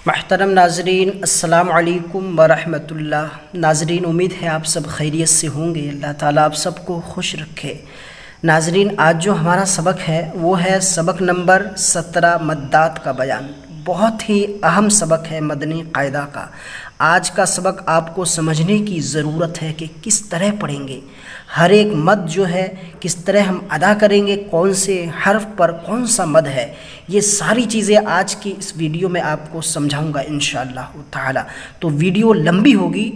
محترم ناظرین السلام علیکم ورحمۃ اللہ۔ ناظرین امید ہے آپ سب خیریت سے ہوں گے، اللہ تعالیٰ آپ سب کو خوش رکھے۔ ناظرین آج جو ہمارا سبق ہے وہ ہے سبق نمبر 17 مدات کا بیان۔ بہت ہی اہم سبق ہے مدنی قاعدہ کا۔ آج کا سبق آپ کو سمجھنے کی ضرورت ہے کہ کس طرح پڑھیں گے، ہر ایک مد جو ہے کس طرح ہم ادا کریں گے، کون سے حرف پر کون سا مد ہے، یہ ساری چیزیں آج کی اس ویڈیو میں آپ کو سمجھاؤں گا انشاءاللہ تعالی۔ تو ویڈیو لمبی ہوگی،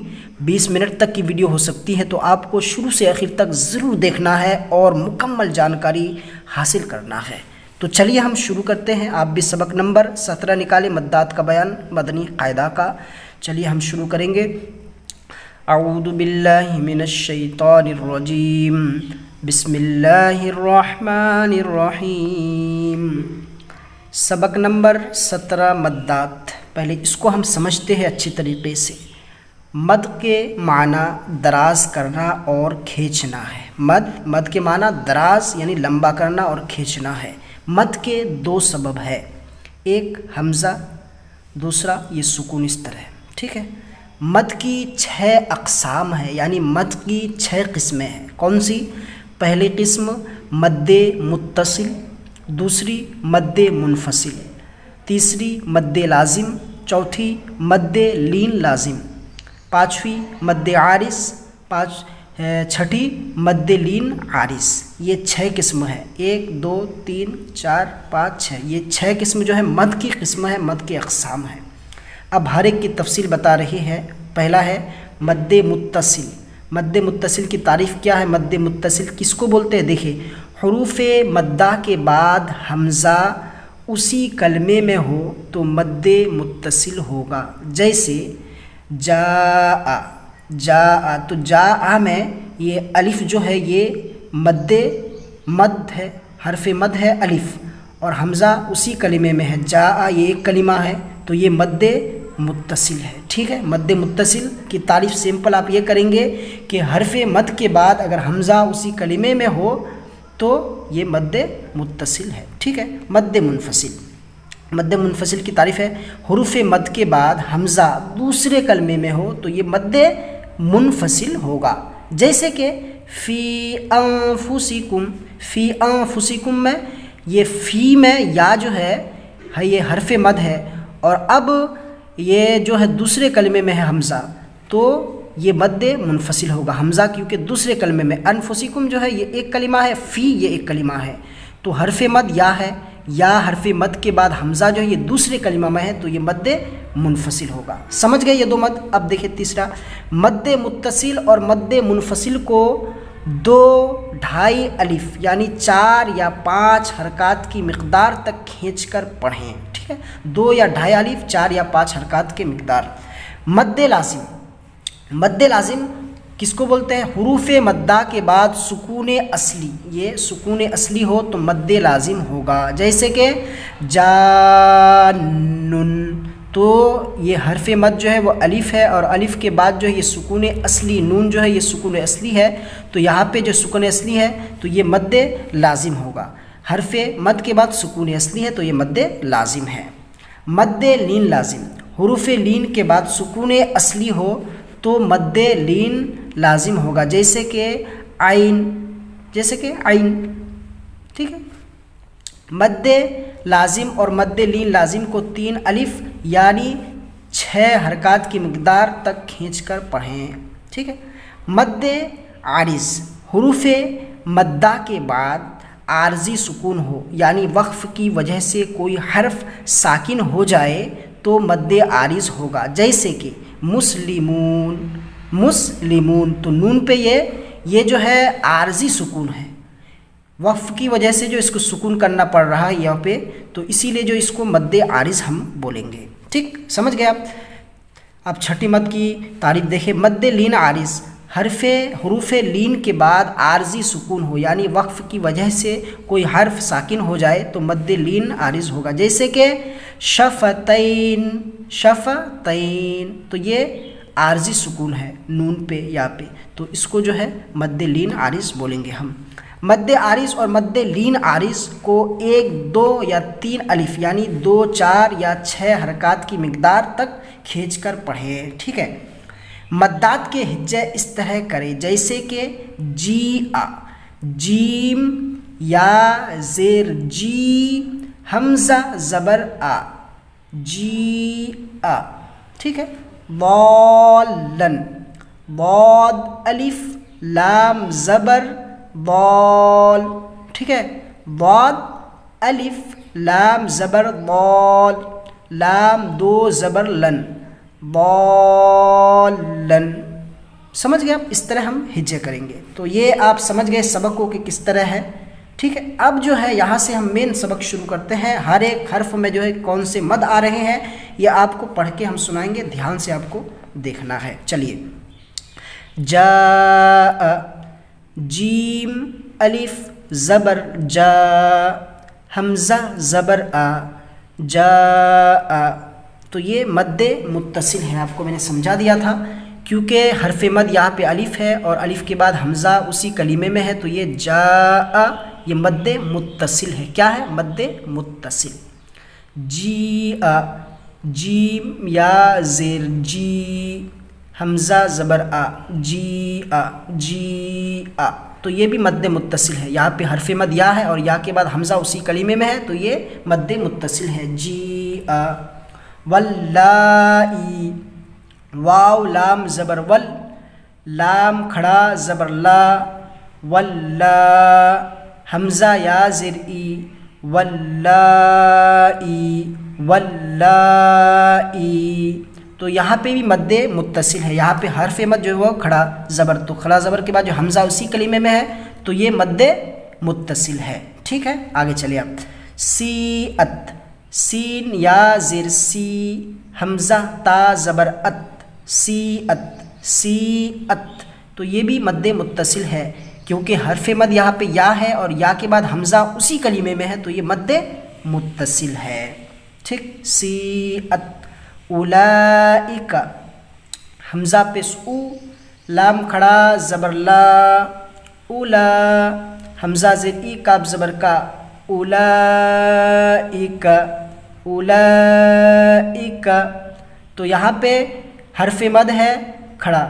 20 منٹ تک کی ویڈیو ہو سکتی ہے، تو آپ کو شروع سے آخر تک ضرور دیکھنا ہے اور مکمل جانکاری حاصل کرنا ہے۔ تو چلیے ہم شروع کرتے ہیں۔ آپ بھی سبق نمبر 17 نکالیں، مدات کا بیان مدنی قاعدہ کا۔ چلیے ہم شروع کریں گے۔ اعوذ باللہ من الشیطان الرجیم، بسم اللہ الرحمن الرحیم۔ سبق نمبر 17 مدات۔ پہلے اس کو ہم سمجھتے ہیں اچھی طریقے سے۔ مد کے معنی دراز کرنا اور کھینچنا ہے۔ مد کے معنی دراز یعنی لمبا کرنا اور کھینچنا ہے۔ مد کے دو سبب ہے، ایک حمزہ، دوسرا یہ سکون اس طرح، ٹھیک ہے۔ مد کی 6 اقسام ہیں، یعنی مد کی 6 قسمیں ہیں۔ کون سی؟ پہلی قسم مد متصل، دوسری مد منفصل، تیسری مد لازم، چوتھی مد لین لازم، پانچویں مد عارض، چھٹی مد لین عارض۔ یہ 6 قسم ہے، 1 2 3 4 5 6، یہ 6 قسم جو ہے مد کی قسم ہے، مد کے اقسام ہیں۔ اب ہر ایک کی تفصیل بتا رہی ہے۔ پہلا ہے مد متصل۔ مد متصل کی تعریف کیا ہے؟ مد متصل کس کو بولتے ہیں؟ دیکھیں، حروف مدہ کے بعد حمزہ اسی کلمے میں ہو تو مد متصل ہوگا۔ جیسے جاء، جاء، تو جاء میں یہ الف جو ہے یہ مد ہے، حرف مد ہے الف، اور حمزہ اسی کلمے میں ہے۔ جاء یہ ایک کلمہ ہے تو یہ مد متصل ہے، ٹھیک ہے۔ مد متصل کی تعریف سمپل آپ یہ کریں گے کہ حرف مد کے بعد اگر حمزہ اسی کلمے میں ہو تو یہ مد متصل ہے، ٹھیک ہے۔ مد منفصل، مد منفصل کی تعریف ہے حروف مد کے بعد حمزہ دوسرے کلمے میں ہو تو یہ مد منفصل ہوگا۔ جیسے کہ فی انفسکم، فی انفسکم میں یہ فی میں یا جو ہے یہ حرف مد ہے، اور اب یہ جو ہے دوسرے کلمے میں ہے حمزہ تو یہ مد منفصل ہوگا۔ حمزہ کیونکہ دوسرے کلمے میں، انفسکم جو ہے یہ ایک کلمہ ہے، فی یہ ایک کلمہ ہے، تو حرف مد یا ہے، یا حرف مد کے بعد حمزہ جو ہے یہ دوسرے کلمہ میں ہے تو یہ مد منفصل ہوگا۔ سمجھ گئے یہ دو مد؟ اب دیکھیں تیسرا، مد متصل اور مد منفصل کو 2-2.5 الف یعنی 4 یا 5 حرکات کی مقدار تک کھینچ کر پڑھیں، ٹھیک ہے۔ 2 یا 2.5 الف، 4 یا 5 حرکات کے مقدار۔ مد لازم، مد لازم کس کو بولتے ہیں؟ حروف مدہ کے بعد سکون اصلی، یہ سکون اصلی ہو تو مد لازم ہوگا۔ جیسے کہ جانن، تو یہ حرف مد جو ہے وہ الف ہے، اور الف کے بعد جو ہے یہ سکون اصلی، نون جو ہے یہ سکون اصلی ہے، تو یہاں پہ جو سکون اصلی ہے تو یہ مد لازم ہوگا۔ حرف مد کے بعد سکون اصلی ہے تو یہ مد لازم ہے۔ مد لین لازم، حروف لین کے بعد سکون اصلی ہو تو مد لین لازم ہوگا۔ جیسے کہ عین، جیسے کہ عین، ٹھیک ہے۔ مد لازم اور مد لین لازم کو 3 الف یعنی 6 حرکات کی مقدار تک کھینچ کر پڑھیں، ٹھیک ہے۔ مد عارض، حروف مدہ کے بعد عارضی سکون ہو یعنی وقف کی وجہ سے کوئی حرف ساکن ہو جائے تو مد عارض ہوگا۔ جیسے کہ مسلمون، مسلمون، تو نون پہ یہ جو ہے عارضی سکون ہے، وقف کی وجہ سے جو اس کو سکون کرنا پڑ رہا ہے یہاں پہ، تو اسی لیے جو اس کو مد عارض ہم بولیں گے، ٹھیک، سمجھ گئے آپ؟ اب چھٹی مد کی تعریف دیکھیں۔ مد لین عارض، حروف لین کے بعد عارضی سکون ہو یعنی وقف کی وجہ سے کوئی حرف ساکن ہو جائے تو مد لین عارض ہوگا۔ جیسے کہ شفتین، شفتین، تو یہ عارضی سکون ہے نون پہ یا پہ، تو اس کو جو ہے مد لین عارض بولیں گے ہم۔ مد عارض اور مد لین عارض کو 1 2 یا 3 الف یعنی 2 4 یا 6 حرکات کی مقدار تک کھینچ کر پڑھیں، ٹھیک ہے۔ مدات کے ہجے اس طرح کریں جیسے کہ جی آ، جیم یا زیر جی، حمزہ زبر آ، جی آ، ٹھیک ہے۔ ضالن، ضاد الف لام زبر ضال، ٹھیک ہے۔ ضاد الف لام زبر ضال، لام 2 زبر لن، ضالن، سمجھ گئے آپ؟ اس طرح ہم ہجے کریں گے۔ تو یہ آپ سمجھ گئے سبق کو کہ کس طرح ہے، ٹھیک ہے۔ اب جو ہے یہاں سے ہم مین سبق شروع کرتے ہیں۔ ہر ایک حرف میں جو ہے کون سے مد آ رہے ہیں یہ آپ کو پڑھ کے ہم سنائیں گے، دھیان سے آپ کو دیکھنا ہے۔ چلیے، جاء، جیم الف زبر جا، حمزہ زبر آ، جاء، تو یہ مد متصل ہے، آپ کو میں نے سمجھا دیا تھا، کیونکہ حرف مد یہاں پہ الف ہے اور الف کے بعد حمزہ اسی کلمے میں ہے، تو یہ جاء یہ مد متصل ہے۔ کیا ہے؟ مد متصل۔ جی آ، جیم یا زیر جی، حمزہ زبر آ، جی آ، جی آ، تو یہ بھی مد متصل ہے۔ یہاں پہ حرف مد یا ہے اور یا کے بعد حمزہ اسی کلمے میں ہے، تو یہ مد متصل ہے۔ جی آ، واللائی، واو لام زبر ول، لام کھڑا زبر لا، واللا، حمزہ یا زر ای، واللائی، واللائی، تو یہاں پہ بھی مد متصل ہے۔ یہاں پہ حرف مد جو ہے وہ کھڑا زبر، تو کھڑا زبر کے بعد جو حمزہ اسی کلمے میں ہے تو یہ مد متصل ہے، ٹھیک ہے۔ آگے چلیے آپ، سیئت، سین یا زیر سی، حمزہ تا زبر ات، سیئت، سیئت، تو یہ بھی مد متصل ہے، کیونکہ حرف مد یہاں پہ یا ہے اور یا کے بعد حمزہ اسی کلمے میں ہے، تو یہ مد متصل ہے، ٹھیک۔ سیئت، اولئک، حمزہ پیش او، لام کھڑا زبر لا، اولا، حمزہ زیر ای کاف زبر کا، اولئک، اولئک، تو یہاں پہ حرف مد ہے کھڑا،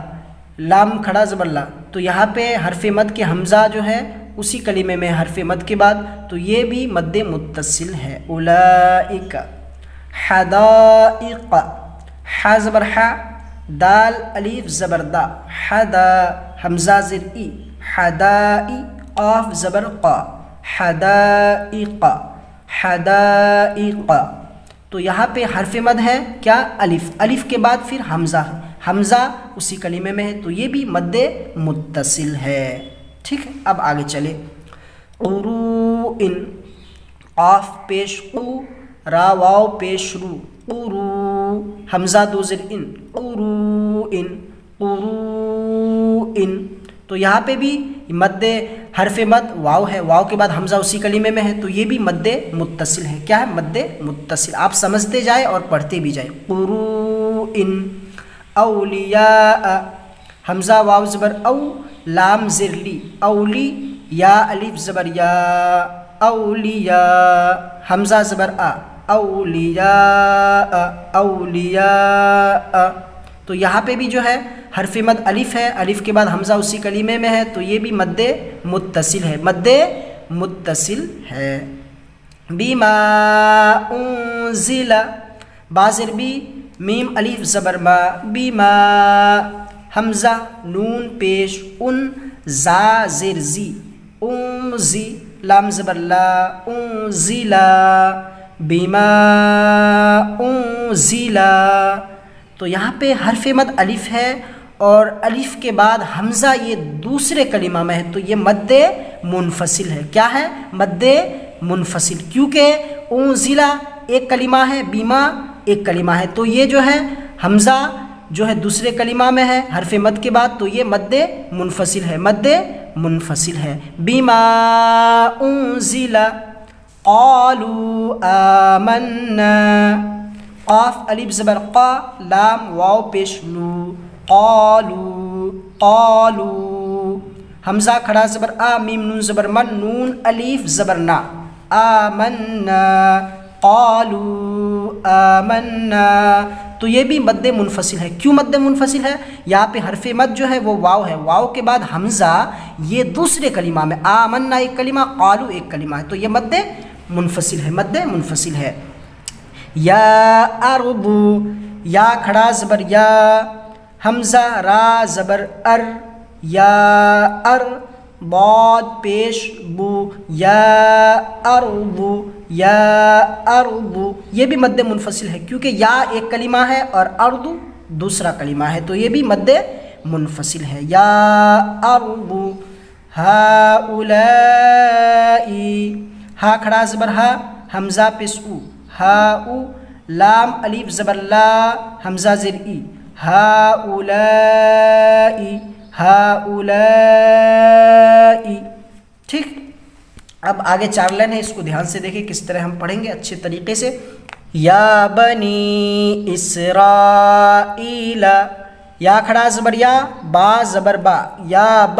لام کھڑا زبر لا، تو یہاں پہ حرف مد کے حمزہ جو ہے اسی کلمے میں حرف مد کے بعد، تو یہ بھی مد متصل ہے۔ اولئک، حدائق، ح زبر ح، دال الف زبر دا، حدا، حمزہ زر ای، حدائی، قاف زبر قا، حدائق، حدائق، تو یہاں پہ حرف مد ہے کیا؟ الف، الف کے بعد پھر حمزہ، حمزہ اسی کلمے میں ہے، تو یہ بھی مد متصل ہے، ٹھیک ہے۔ اب آگے چلے، قروءن، قاف پیش قو، را واو پیش رو، قرو، حمزہ دو زر ان، قروءن، قروءن، تو یہاں پہ بھی مد حرف مد واو ہے، واو کے بعد حمزہ اسی کلمے میں ہے، تو یہ بھی مد متصل ہے۔ کیا ہے؟ مد متصل، آپ سمجھتے جائیں اور پڑھتے بھی جائیں۔ قروءن، اولیاء، حمزہ واو زبر او، لام زر لی، اولی، یا الف زبر یا، اولیاء، حمزہ زبر آ، اولیاء، اولیاء، تو یہاں پہ بھی جو ہے حرف مد الف ہے، الف کے بعد حمزہ اسی کلمے میں ہے، تو یہ بھی مد متصل ہے، مد متصل ہے۔ بما انزل، با زر بی، میم الف زبر ما، بما، حمزہ نون پیش ان، زا زر زی، انزی، لام زبر لا، انزلا، بما انزلا، تو یہاں پہ حرف مد الف ہے اور الف کے بعد حمزہ یہ دوسرے کلمہ میں ہے، تو یہ مد منفصل ہے۔ کیا ہے؟ مد منفصل، کیونکہ انزلا ایک کلمہ ہے، بیما ایک کلمہ ہے، تو یہ جو ہے حمزہ جو ہے دوسرے کلمہ میں ہے حرف مد کے بعد، تو یہ مد منفصل ہے، مد منفصل ہے۔ بیما انزلا، قالوا آمنا، قاف الف زبر قا، لام واو پیش لو، قالوا، قالوا، حمزہ کھڑا زبر آ، میم نون زبر من، نون الف زبر نا، آمنا، قالوا آمنا، تو یہ بھی مد منفصل ہے۔ کیوں مد منفصل ہے؟ یہاں پہ حرف مد جو ہے وہ واو ہے، واو کے بعد حمزہ، یہ دوسرے کلمہ میں، آمنا ایک کلمہ، قالو ایک کلمہ ہے، تو یہ مد منفصل ہے، مد منفصل ہے۔ یا ارض، یا کھڑا زبر یا، حمزہ را زبر ار، یا ار، ضاد پیش بو، یا ارض، یا ارض، یہ بھی مد منفصل ہے کیونکہ یا ایک کلمہ ہے اور ارض دوسرا کلمہ ہے، تو یہ بھی مد منفصل ہے۔ یا ارض ہؤلاء، ہا کھڑا زبر ہا، حمزہ پیش او، ہاؤ، لام الف زبر لا، حمزہ زیر ای، ہؤلاء، ہؤلاء، ٹھیک۔ اب آگے 4 لائن ہے، اس کو دھیان سے دیکھیں کس طرح ہم پڑھیں گے اچھے طریقے سے۔ یا بنی اسرائیل، یا کھڑا زبر یا، با زبر با، یا ب،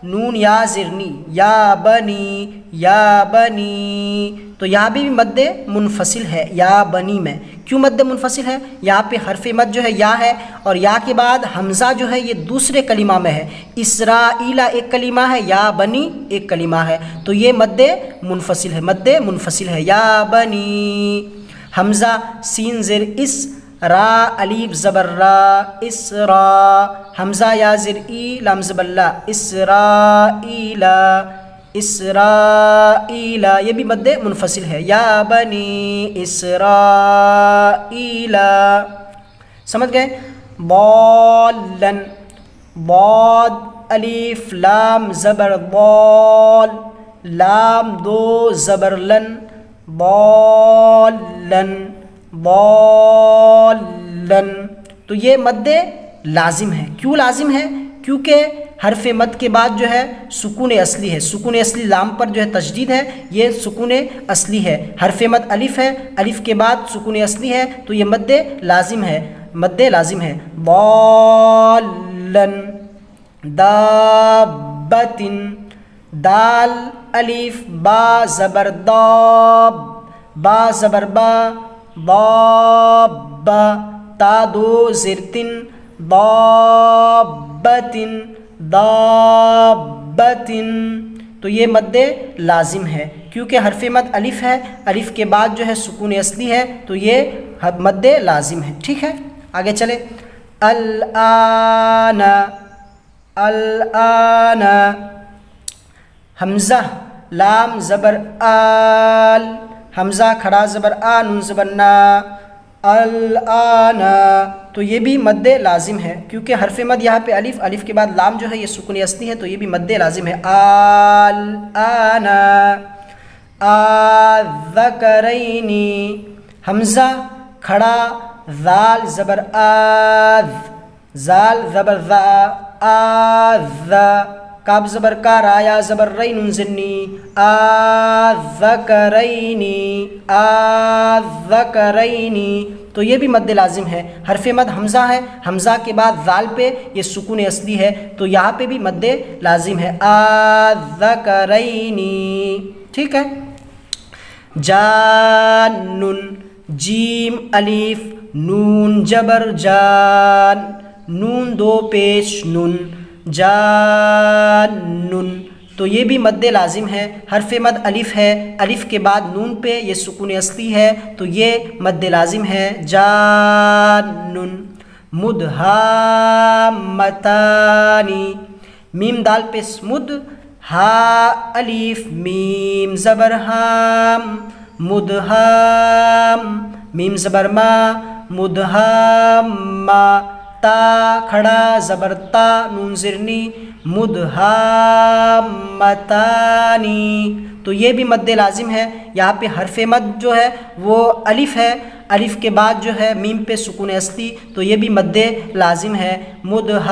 نون یا زرنی، یا بنی، یا بنی، تو یہاں بھی مد منفصل ہے یا بنی میں۔ کیوں مد منفصل ہے؟ یہاں پہ حرف مد جو ہے یا ہے، اور یا کے بعد حمزہ جو ہے یہ دوسرے کلمہ میں ہے، اسرائیل ایک کلمہ ہے، یا بنی ایک کلمہ ہے، تو یہ مد منفصل ہے، مد منفصل ہے۔ یا بنی، حمزہ سین زیر اس، را الف زبر را، اسرا، حمزہ یا زیر ای، لام زبر لا، اسرائیل، اسرائیل، یہ بھی مد منفصل ہے۔ یا بنی اسرائیل، سمجھ گئے؟ ضالن، ضاد الف لام زبر ضال، لام دو زبر لن، ضالن، ضالن، تو یہ مد لازم ہے۔ کیوں لازم ہے؟ کیونکہ حرف مد کے بعد جو ہے سکون اصلی ہے، سکون اصلی لام پر جو ہے تشدید ہے، یہ سکون اصلی ہے، حرف مد الف ہے، الف کے بعد سکون اصلی ہے، تو یہ مد لازم ہے، مد لازم ہے۔ ضالن، دابتن، دال الف با زبر داب، با زبر با، ضاب، تا دو زرتن، ضابتن، ضابتن، تو یہ مد لازم ہے کیونکہ حرف مد الف ہے، الف کے بعد جو ہے سکون اصلی ہے، تو یہ مد لازم ہے، ٹھیک ہے۔ آگے چلے، الآن، الآن، حمزہ لام زبر آل، حمزہ کھڑا زبر آ، نون زبر نا، الآن، تو یہ بھی مد لازم ہے کیونکہ حرف مد یہاں پہ الف، الف کے بعد لام جو ہے یہ سکون اصلی ہے، تو یہ بھی مد لازم ہے۔ الآن، الذکرین، حمزہ کھڑا ذال زبر آذ، زال زبر ذا، آذ، کاف زبر کا، را یا زبر ری، نون زنی، الذکرین، الذکرین، تو یہ بھی مد لازم ہے۔ حرف مد حمزہ ہے، حمزہ کے بعد ذال پہ یہ سکون اصلی ہے، تو یہاں پہ بھی مد لازم ہے، الذکرین، ٹھیک ہے۔ جانن، جیم الف نون جبر جان، نون دو پیش نون، جانن، تو یہ بھی مد لازم ہے، حرف مد الف ہے، الف کے بعد نون پہ یہ سکون اصلی ہے، تو یہ مد لازم ہے، جانن۔ مدہامتانی، میم دال پہ مد، ہا الف میم زبر ہام، مدہام، میم زبر ما، مدہاما، تا کھڑا زبر تا، نون زرنی، مدہامتانی، تو یہ بھی مد لازم ہے۔ یہاں پہ حرف مد جو ہے وہ الف ہے، الف کے بعد جو ہے میم پہ سکون اصلی، تو یہ بھی مد لازم ہے، مدہامتانی۔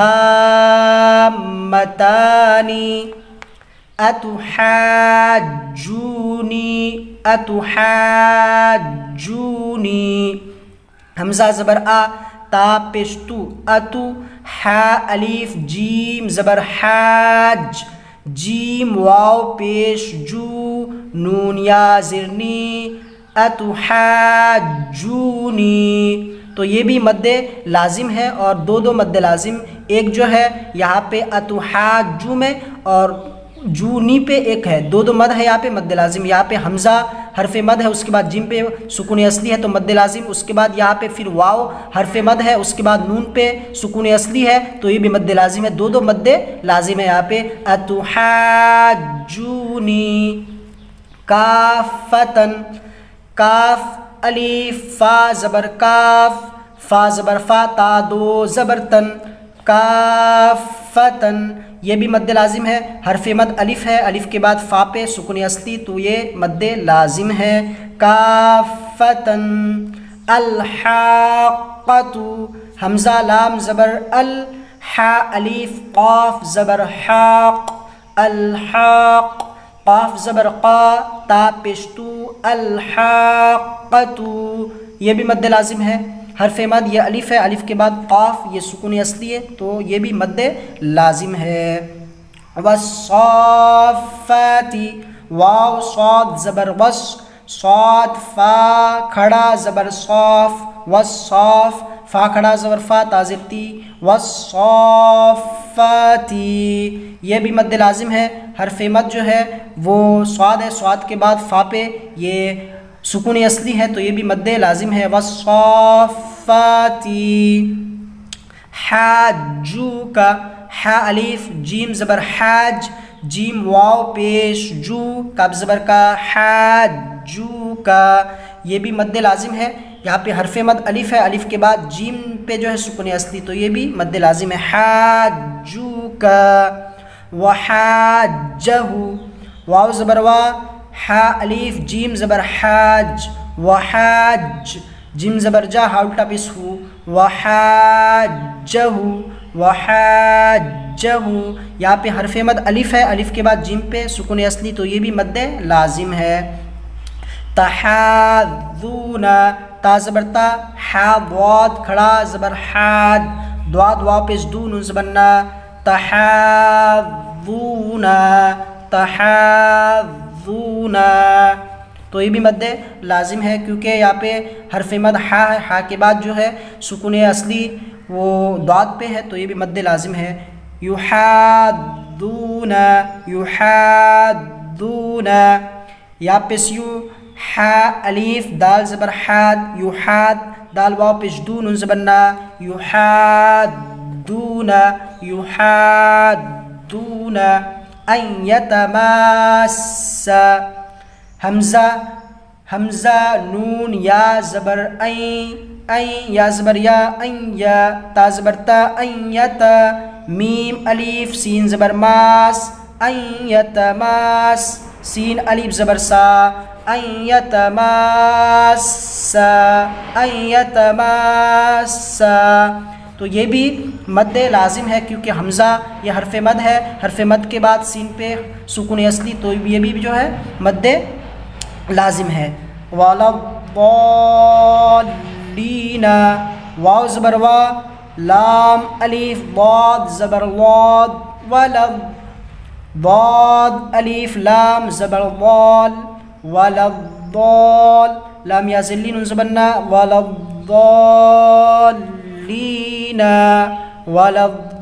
اتحاجونی، اتحاجونی، حمزہ زبر آ، تا پیش تو، اتو، ہا الف جیم زبر حاج، جیم واو پیش جو نون یا زرنی اتحاجونی، تو یہ بھی مد لازم ہے اور دو مد لازم، ایک جو ہے یہاں پہ اتحاجو میں اور جونی پہ ایک ہے، دو مد ہے یہاں پہ مد لازم، یہاں پہ حمزہ حرف مد ہے، اس کے بعد جیم پہ سکون اصلی ہے تو مد لازم، اس کے بعد یہاں پہ پھر واو حرف مد ہے، اس کے بعد نون پہ سکون اصلی ہے تو یہ بھی مد لازم ہے، دو مد لازم ہے یہاں پہ اتحاجونی۔ کافتن، کاف الف فا زبر کاف، فا زبر فا تا دو زبر تن، کافتن یہ بھی مد لازم ہے، حرف مد الف ہے، الف کے بعد فا پہ سکون اصلی تو یہ مد لازم ہے، کافتن۔ الحاقۃ، حمزہ لام زبر ال، حا الف قاف زبر حاق، الحاق، قاف زبر قا تا پشتو، الحاقۃ یہ بھی مد لازم ہے، حرف مد یہ الف ہے، الف کے بعد قاف یہ سکون اصلی ہے تو یہ بھی مد لازم ہے۔ والصافات، واو صاد زبر وس، صاد فا کھڑا زبر صاف، والصاف فا کھڑا زبر فا تازرتی، والصافات یہ بھی مد لازم ہے، حرف مد جو ہے وہ صاد ہے، صاد کے بعد فا پہ یہ سکون اصلی ہے تو یہ بھی مد لازم ہے، والصافات۔ حاجوک، حا الف جیم زبر حاج، جیم واو پیش جو کاف زبر کا، حاجوک یہ بھی مد لازم ہے، یہاں پہ حرف مد الف ہے، الف کے بعد جیم پہ جو ہے سکون اصلی تو یہ بھی مد لازم ہے، حاجوک۔ وحاجہ، واو زبر وا، حا الف جیم زبر حاج، وحاج جیم زبر جا ہا الٹا پیش ہو، وحاجہ، وحاجہ یہاں پہ حرف مد الف ہے، الف کے بعد جیم پہ سکون اصلی تو یہ بھی مد لازم ہے۔ تحاذون، تا زبر تا، حا ضاد کھڑا زبر حاد، ضاد واو پیش دو نون زبر نا، تحاذون، تحاذون تو یہ بھی مد لازم ہے کیونکہ یہاں پہ حرف مد ہا ہے، ہا کے بعد جو ہے سکون اصلی وہ ضاد پہ ہے تو یہ بھی مد لازم ہے۔ یحادون، یحادون یہاں پہ سیو، حا الف دال زبر حاد، یحاد دال واو پیش دو نون زبر نا، یحادون، یحادون۔ ان یتماسا، حمزہ، حمزہ نون یا زبر این، این یا زبر یا، این یا تا زبر تا، این یتا میم الف سین زبر ماس، ان یتماس سین الف زبر سا، ان یتماسا، ان یتماسا تو یہ بھی مد لازم ہے کیونکہ حمزہ یہ حرف مد ہے، حرف مد کے بعد سین پہ سکون اصلی تو یہ بھی جو ہے مد لازم ہے۔ وَلَضَّالِّينَ، واو زبر وا، لام الف ضاد زبر ضاد، ولض ضاد الف لام زبر ضال، ولضال لام یا ذلین زبرنا، ولضالین، ولضالین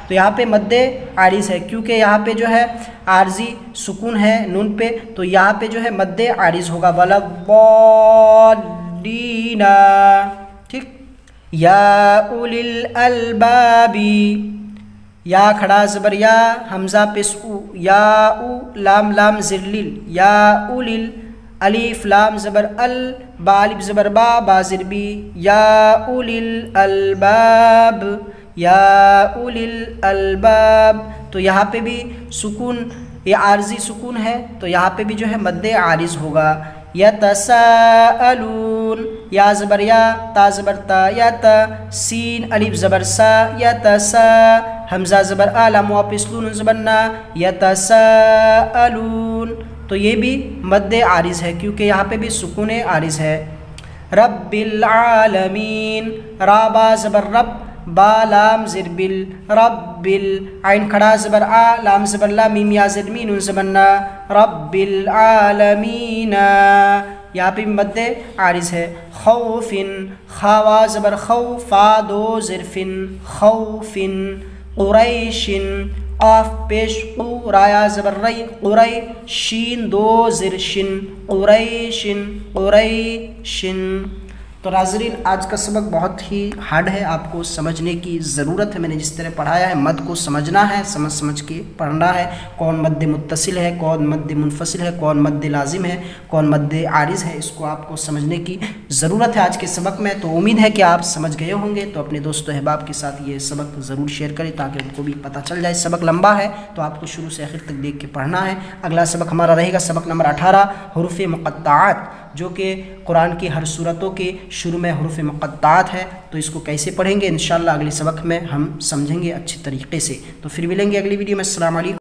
تو یہاں پہ مد عارض ہے کیونکہ یہاں پہ جو ہے عارضی سکون ہے نون پہ تو یہاں پہ جو ہے مد عارض ہوگا، ولضالین، ٹھیک۔ یا اولی الالباب، یا کھڑا زبر یا، حمزہ پس او، یا او لام لام زرلیل، یا اولیل الف لام زبر ال، با الف زبر با، با زر بی، یا اولی الالباب، یا اولی الالباب تو یہاں پہ بھی سکون یہ عارضی سکون ہے تو یہاں پہ بھی جو ہے مد عارض ہوگا۔ یتساءلون، یا زبر یا، تا زبر تا، یا تا سین الف زبر سا، یتسا حمزہ زبر آ لام واپس لون زبر نا، یتساءلون تو یہ بھی مد عارض ہے کیونکہ یہاں پہ بھی سکون عارض ہے۔ رب العالمین، را با زبر رب، با لام زیر بل رب عین کھڑا زبر آ لام زبر لا میم یا زیر مین نون زبر نا رب العالمین یہاں پہ مد عارض ہے خوف خاوا زبر خو فا دو زرفن خوف قریش قاف پیش قو رایا زبر ری قری شین دو زر شن قریشن قریشن۔ تو ناظرین آج کا سبق بہت ہی ہارڈ ہے، آپ کو سمجھنے کی ضرورت ہے۔ میں نے جس طرح پڑھایا ہے مد کو سمجھنا ہے، سمجھ کے پڑھنا ہے، کون مد متصل ہے، کون مد منفصل ہے، کون مد لازم ہے، کون مد عارض ہے، اس کو آپ کو سمجھنے کی ضرورت ہے آج کے سبق میں۔ تو امید ہے کہ آپ سمجھ گئے ہوں گے، تو اپنے دوست و احباب کے ساتھ یہ سبق ضرور شیئر کریں تاکہ ان کو بھی پتہ چل جائے۔ سبق لمبا ہے تو آپ کو شروع سے آخر تک دیکھ کے پڑھنا ہے۔ اگلا سبق ہمارا رہے گا سبق نمبر 18 حروف مقطعات، جو کہ قرآن کی ہر صورتوں کے شروع میں حروف مقطعات ہے، تو اس کو کیسے پڑھیں گے انشاءاللہ اگلے سبق میں ہم سمجھیں گے اچھی طریقے سے۔ تو پھر ملیں گے اگلی ویڈیو میں۔ السلام علیکم۔